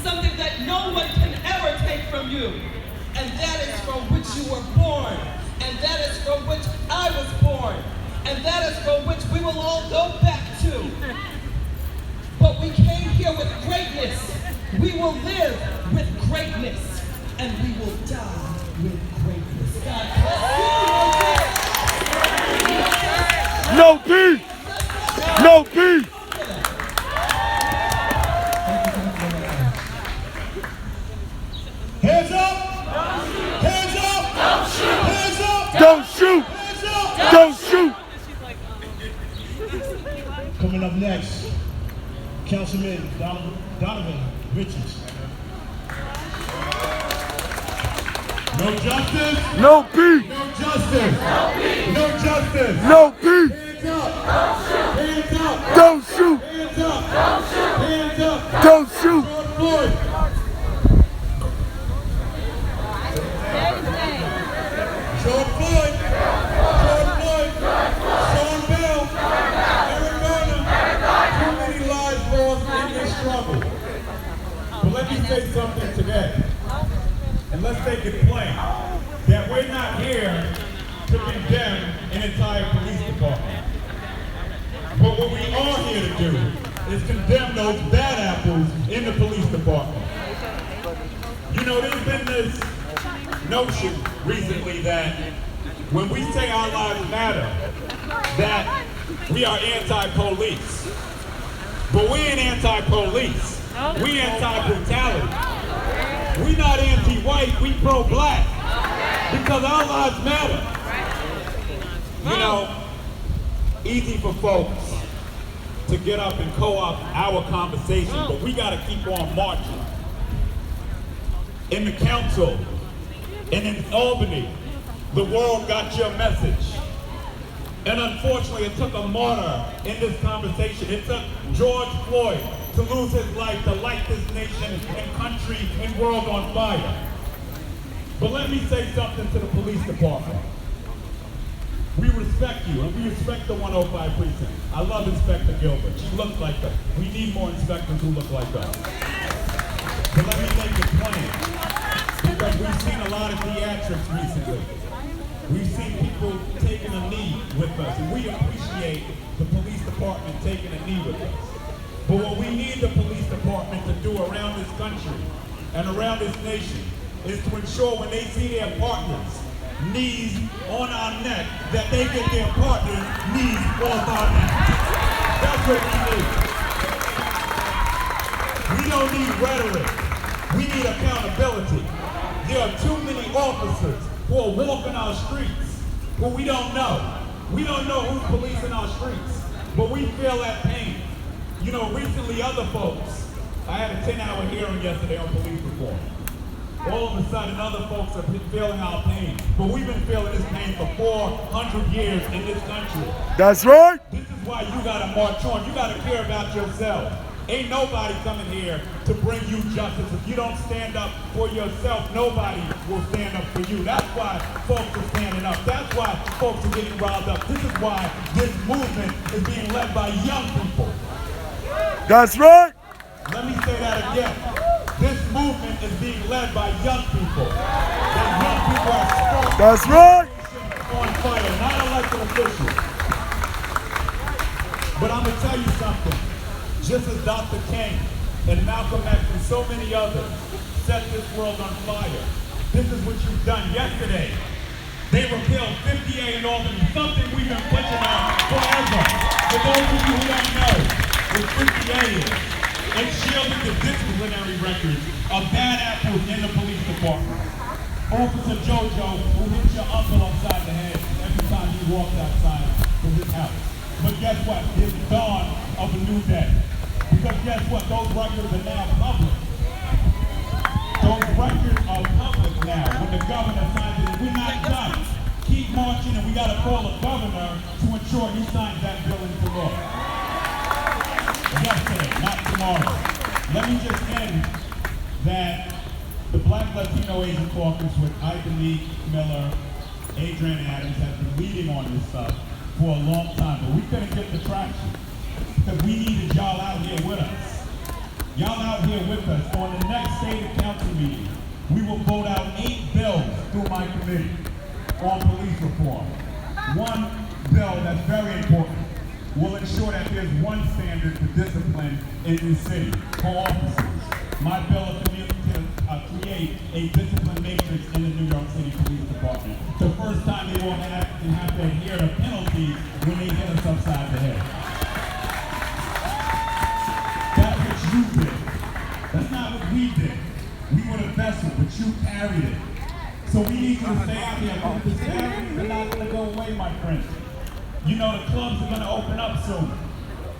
something that no one can ever take from you. And that is from which you were born. And that is from which I was born. And that is from which we will all go back to. But we came here with greatness. We will live with greatness. And we will die with greatness. God bless you. No peace! No peace! Hands up! Hands up! Hands up! Don't shoot! Hands up! Don't shoot! Coming up next, Councilman Donovan Richards. No justice! No peace! No justice! No justice! No peace! Hands up! Hands up! Don't shoot! Hands up! Hands up! Don't shoot! George Floyd! George Floyd! George Floyd! Sean Bell! Eric Garner! Too many lives lost in this struggle. But let me say something today. And let's make it plain that we're not here to condemn an entire police department. But what we are here to do is condemn those bad apples in the police department. You know, there's been this notion recently that when we say our lives matter, that we are anti-police. But we ain't anti-police. We anti-brutality. We not anti-white, we pro-black. Because our lives matter. You know, easy for folks to get up and co-opt our conversation, but we gotta keep on marching. In the council, and in Albany, the world got your message. And unfortunately, it took a martyr in this conversation. It took George Floyd to lose his life to light this nation and country and world on fire. But let me say something to the police department. We respect you, and we respect the 105 precinct. I love Inspector Gilbert. She looks like us. We need more inspectors who look like us. But let me make it plain, because we've seen a lot of theatrics recently. We've seen people taking a knee with us, and we appreciate the police department taking a knee with us. But what we need the police department to do around this country and around this nation is to ensure when they see their partners knees on our neck, that they get their partners knees off our neck. That's what we need. We don't need rhetoric. We need accountability. There are too many officers who are walking our streets who we don't know. We don't know who's policing our streets, but we feel that pain. You know, recently other folks, I had a 10-hour hearing yesterday on police reform. All of a sudden other folks are feeling our pain, but we've been feeling this pain for 400 years in this country. That's right! This is why you gotta march on. You gotta care about yourself. Ain't nobody coming here to bring you justice. If you don't stand up for yourself, nobody will stand up for you. That's why folks are standing up. That's why folks are getting riled up. This is why this movement is being led by young people. That's right! Let me say that again. This movement is being led by young people. And young people are sparking That's right! on fire, not elected officials. But I'm gonna tell you something. Just as Dr. King and Malcolm X and so many others set this world on fire, this is what you've done yesterday. They repealed 50A in Albany, something we've been pushing on forever. For those of you who don't know what 50A is, it shielded the disciplinary records of bad apples in the police department. Officer Jojo, who hit your uncle upside the head every time he walked outside of his house. But guess what? It's the dawn of a new day. Because guess what? Those records are now public. Those records are public now. When the governor signs it, we're not done. Keep marching, and we got to call the governor to ensure he signs that bill into law. Yesterday, not tomorrow. Let me just end that the Black Latino Asian Caucus with Ida Meek, Miller, Adrian Adams has been leading on this stuff for a long time, but we couldn't get the traction because we needed y'all out here with us. y'all out here with us. On the next state council meeting, we will vote out 8 bills through my committee on police reform. One bill that's very important will ensure that there's one standard for discipline in the city for officers. My bill will create a discipline matrix in the New York City Police Department. The first time they won't have to adhere to penalties when they hit us upside the head. That's what you did. That's not what we did. We were the vessel, but you carried it. So we need you to stay out here. But the disparities are not going to go away, my friends. You know the clubs are going to open up soon.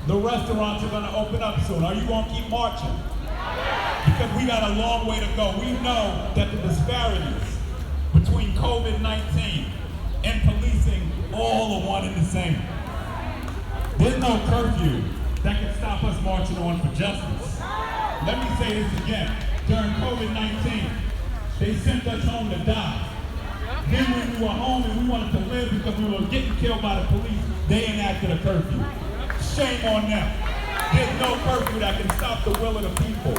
The restaurants are going to open up soon. Are you going to keep marching? Because we got a long way to go. We know that the disparities between COVID-19 and policing all are one and the same. There's no curfew that can stop us marching on for justice. Let me say this again. During COVID-19, they sent us home to die. Then when we were home and we wanted to live because we were getting killed by the police, they enacted a curfew. Shame on them. There's no curfew that can stop the will of the people.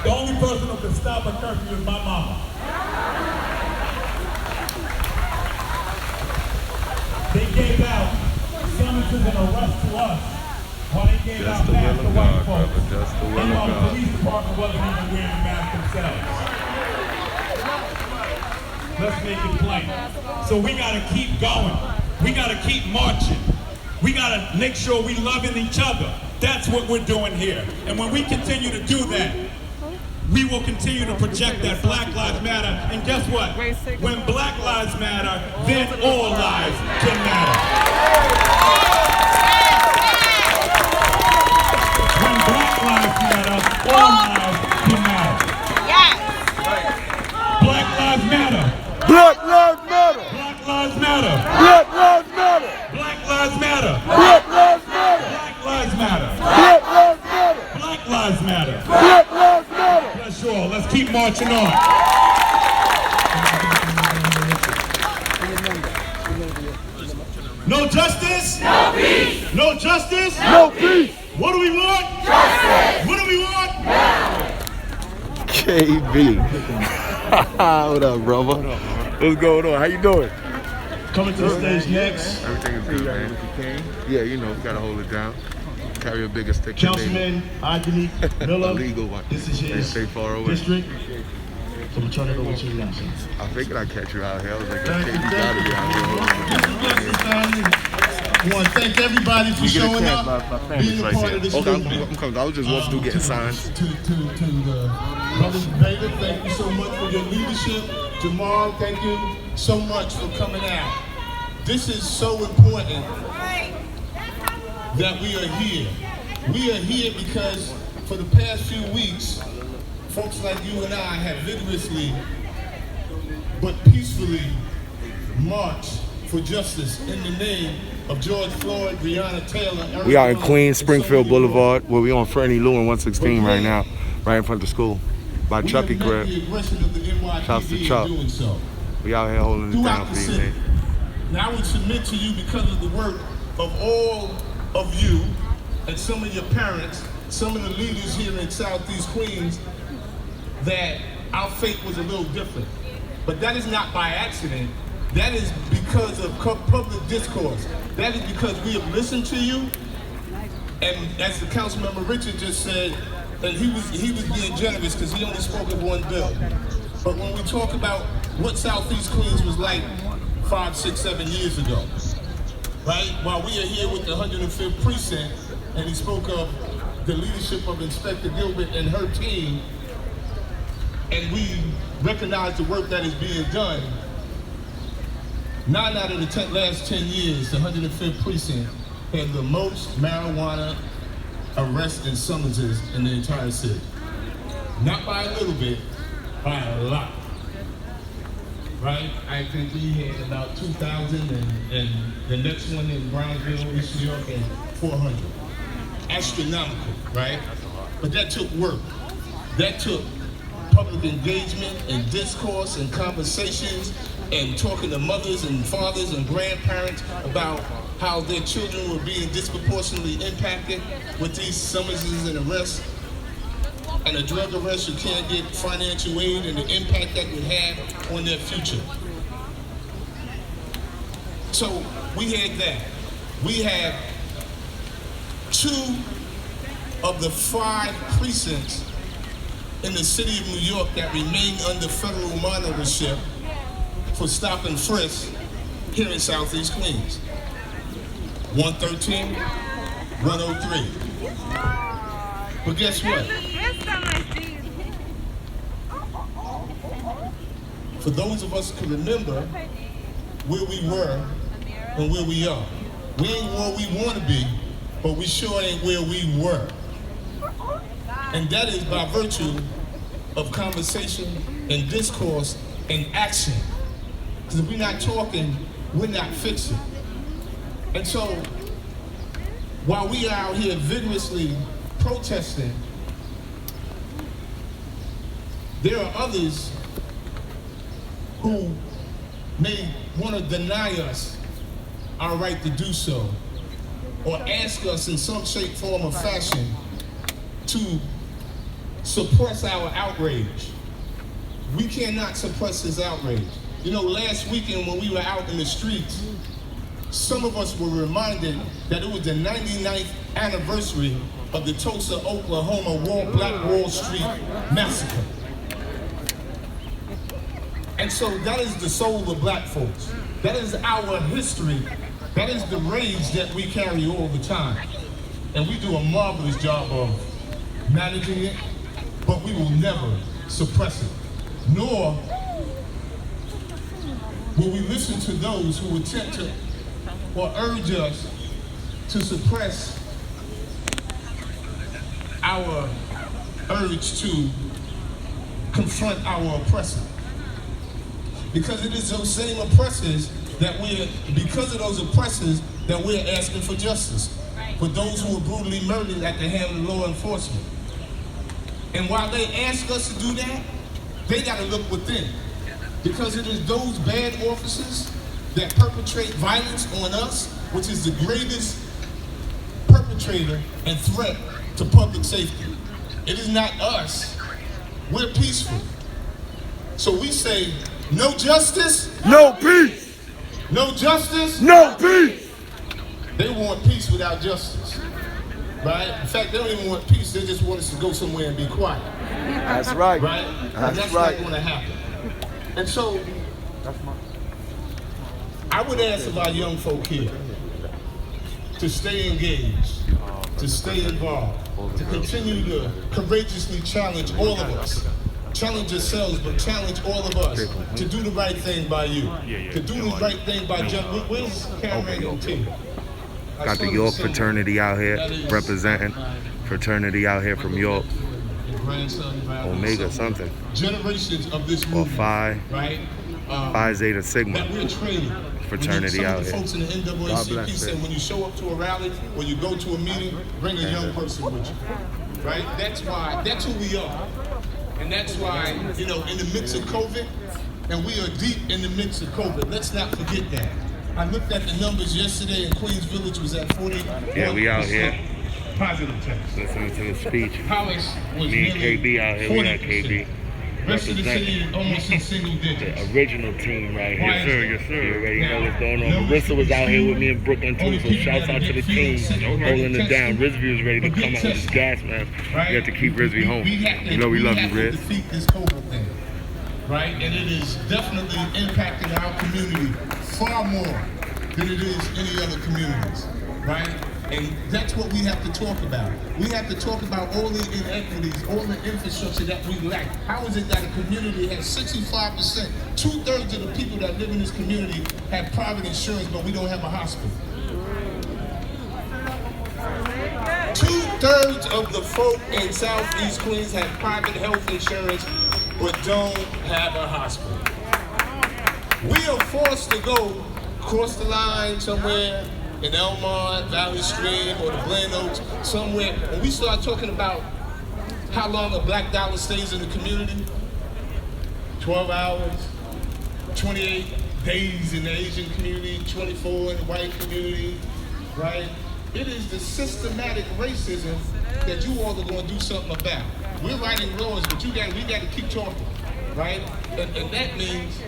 The only person who can stop a curfew is my mama. They gave out summonses and arrests to us while they gave out masks to white folks. And while the police department wasn't even wearing masks themselves. Let's make it plain. So we gotta keep going. We gotta keep marching. We gotta make sure we loving each other. That's what we're doing here. And when we continue to do that, we will continue to project that Black Lives Matter. And guess what? When Black Lives Matter, then all lives can matter. When Black Lives Matter, all lives can matter. Yes. Black Lives Matter. Black Lives Matter. Black Lives Matter. Black Lives Matter. Black Lives Matter. Black Lives Matter. Black Lives Matter. Black Lives Matter. Black Lives Matter. Black Lives Matter. Bless you all. Let's keep marching on. No justice? No peace. No justice? No peace. What do we want? Justice. What do we want? KB. What up, brother? What's going on? How you doing? Coming to the stage next, Everything is good, man. Yeah, you know, we gotta hold it down. Carry a bigger stick. than they Councilman Adenique Miller. Illegal one. This is his Stay far away. district. So I'm gonna turn it over to you now. I figured I'd catch you out here. I was like, okay, you gotta be out here. I want to thank everybody for showing up, being a part of this Okay, movement. I'm coming. I was just walking through getting signs. To the brothers Beta, thank you so much for your leadership. Jamal, thank you so much for coming out. This is so important that we are here. We are here because for the past few weeks, folks like you and I have vigorously but peacefully marched for justice in the name of George Floyd, Breonna Taylor, Eric We out in Garner, Queens, and so Springfield many more. Boulevard, where we on Fernie Lou and 116 right now, right in front of the school, by We Chucky have met crib. the aggression of the NYPD Shouts to in Chuck. doing so. We out here holding it Throughout down the for you, city. man. Now I would submit to you because of the work of all of you and some of your parents, some of the leaders here in Southeast Queens, that our fate was a little different. But that is not by accident. That is because of public discourse. That is because we have listened to you. And as the Councilmember Richard just said, and he was being generous because he only spoke of one bill. But when we talk about what Southeast Queens was like 5, 6, 7 years ago, right? While we are here with the 105th Precinct, and he spoke of the leadership of Inspector Gilbert and her team, and we recognize the work that is being done. 9 out of the last 10 years, the 105th Precinct had the most marijuana arrests and summonses in the entire city. Not by a little bit, by a lot. Right? I think we had about 2,000 and the next one in Brownsville, East New York, and 400. Astronomical, right? But that took work. That took public engagement and discourse and conversations and talking to mothers and fathers and grandparents about how their children were being disproportionately impacted with these summonses and arrests. and a drug arrest who can't get financial aid and the impact that would have on their future. So we had that. We have 2 of the 5 precincts in the city of New York that remain under federal monitorship for stop and frisk here in Southeast Queens. 113, 103. But guess what? For those of us who can remember where we were and where we are. We ain't where we want to be, but we sure ain't where we were. And that is by virtue of conversation and discourse and action. Because if we're not talking, we're not fixing. And so, while we are out here vigorously protesting, there are others who may want to deny us our right to do so, or ask us in some shape, form, or fashion to suppress our outrage. We cannot suppress this outrage. You know, last weekend when we were out in the streets, some of us were reminded that it was the 99th anniversary of the Tulsa, Oklahoma Black Wall Street massacre. And so that is the soul of black folks. That is our history. That is the rage that we carry all the time. And we do a marvelous job of managing it, but we will never suppress it. Nor will we listen to those who attempt to or urge us to suppress our urge to confront our oppressor. Because it is those same oppressors because of those oppressors that we're asking for justice. For those who were brutally murdered at the hand of law enforcement. And while they ask us to do that, they gotta look within. Because it is those bad officers that perpetrate violence on us, which is the greatest perpetrator and threat to public safety. It is not us. We're peaceful. So we say, no justice, No peace. no justice, No peace. They want peace without justice, right? In fact, they don't even want peace. They just want us to go somewhere and be quiet, That's right. right? And that's right. not going to happen. And so, I would ask of our young folk here to stay engaged, to stay involved, to continue to courageously challenge all of us. Challenge yourselves, but challenge all of us to do the right thing by you. To do the right thing by Where's Cameron and Tim? Got the York fraternity out here representing. Fraternity out here from York. Omega something. Generations of this Or movement, Phi. right? Phi Zeta Sigma. That we're training. Fraternity out here. Folks in the God NAACP bless said them. when you show up to a rally or you go to a meeting, bring a young person with you. Right? That's who we are. And that's why, you know, in the midst of COVID, and we are deep in the midst of COVID, let's not forget that. I looked at the numbers yesterday and Queens Village was at 40. Yeah, we out here. Positive test. Listening to the speech. Hollis was Me and nearly KB out here. We got 40%. KB. Rest of the city almost in single digits. The original team right here. Yes, sir. Yes, sir. You already know what's going on. Now, Marissa was out here with me in Brooklyn too, so shouts out to the team holding it down. Rizvi was ready to come out with his gas, man. We have to keep Rizvi home. You know we love you, Riz. Defeat this COVID thing, right? And it is definitely impacting our community far more than it is any other communities, right? And that's what we have to talk about. We have to talk about all the inequities, all the infrastructure that we lack. How is it that a community has 65%, 2/3 of the people that live in this community have private insurance, but we don't have a hospital? 2/3 of the folk in Southeast Queens have private health insurance, but don't have a hospital. We are forced to go cross the line somewhere in Elmont, Valley Stream, or the Glen Oaks, somewhere. When we start talking about how long a black dollar stays in the community, 12 hours, 28 days in the Asian community, 24 in the white community, right? It is the systematic racism that you all are going to do something about. we're writing laws, but we got to keep talking, right? And that means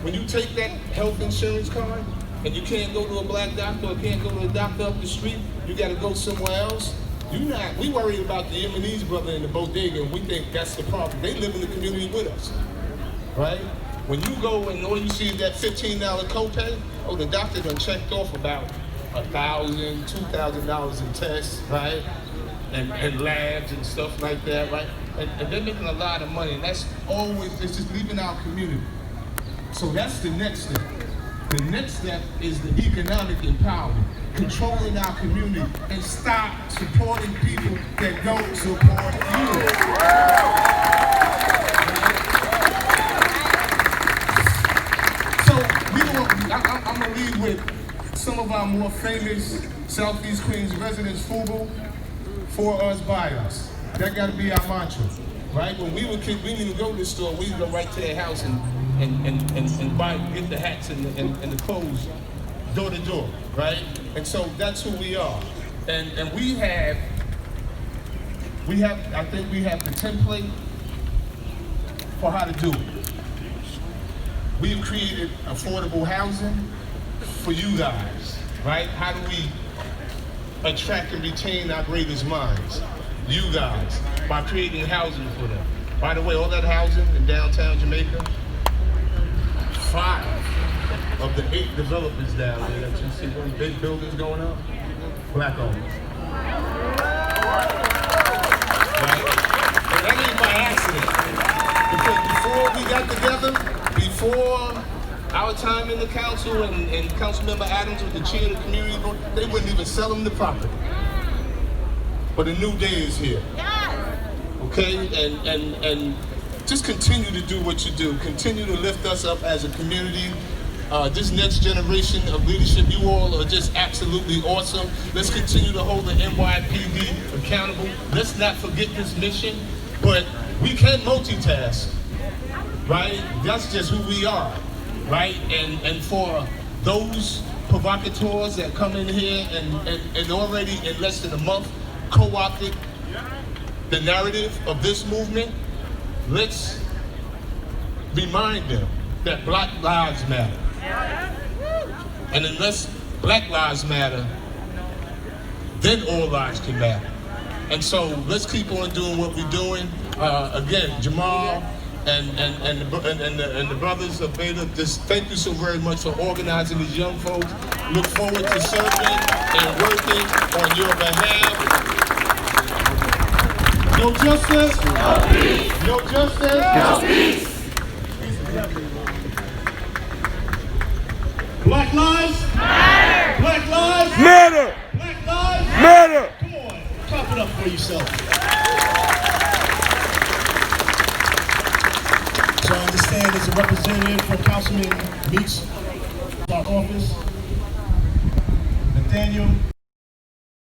when you take that health insurance card and you can't go to a black doctor or can't go to a doctor up the street, you got to go somewhere else. We worry about the Yemenis brother in the bodega, and we think that's the problem. They live in the community with us, right? When you go and all you see is that $15 copay, oh, the doctor done checked off about $1,000, $2,000 in tests, right? And labs and stuff like that, right? And they're making a lot of money, and it's just leaving our community. So that's the next step. The next step is the economic empowerment, controlling our community, and stop supporting people that don't support you. I'm gonna leave with some of our more famous Southeast Queens residents, FUBU, for us, by us. That gotta be our mantra, right? When we were kids, we didn't even go to the store. We would go right to their house and buy, get the hats and the clothes door to door, right? And so that's who we are. And I think we have the template for how to do it. We have created affordable housing for you guys, right? How do we attract and retain our greatest minds? You guys, by creating housing for them. By the way, all that housing in downtown Jamaica, 5 of the 8 developers down there that you see, those big buildings going up, black owned. Right? And that ain't by accident. Because before we got together, before our time in the council and Councilmember Adams was the chair of the community board, they wouldn't even sell them the property. But a new day is here. Okay? And just continue to do what you do. Continue to lift us up as a community. This next generation of leadership, you all are just absolutely awesome. Let's continue to hold the NYPD accountable. Let's not forget this mission, but we can multitask, right? That's just who we are, right? And for those provocateurs that come in here and already in less than a month co-opted the narrative of this movement, let's remind them that Black Lives Matter. And unless Black Lives Matter, then all lives can matter. And so let's keep on doing what we're doing. Again, Jamal and the brothers of Beta, just thank you so very much for organizing these young folks. Look forward to serving and working on your behalf. No justice? No peace. No justice? No peace. Black lives matter. Black lives matter. Black lives matter. Come on, clap it up for yourself. So I understand as a representative from Councilman Meeks, our office, Nathaniel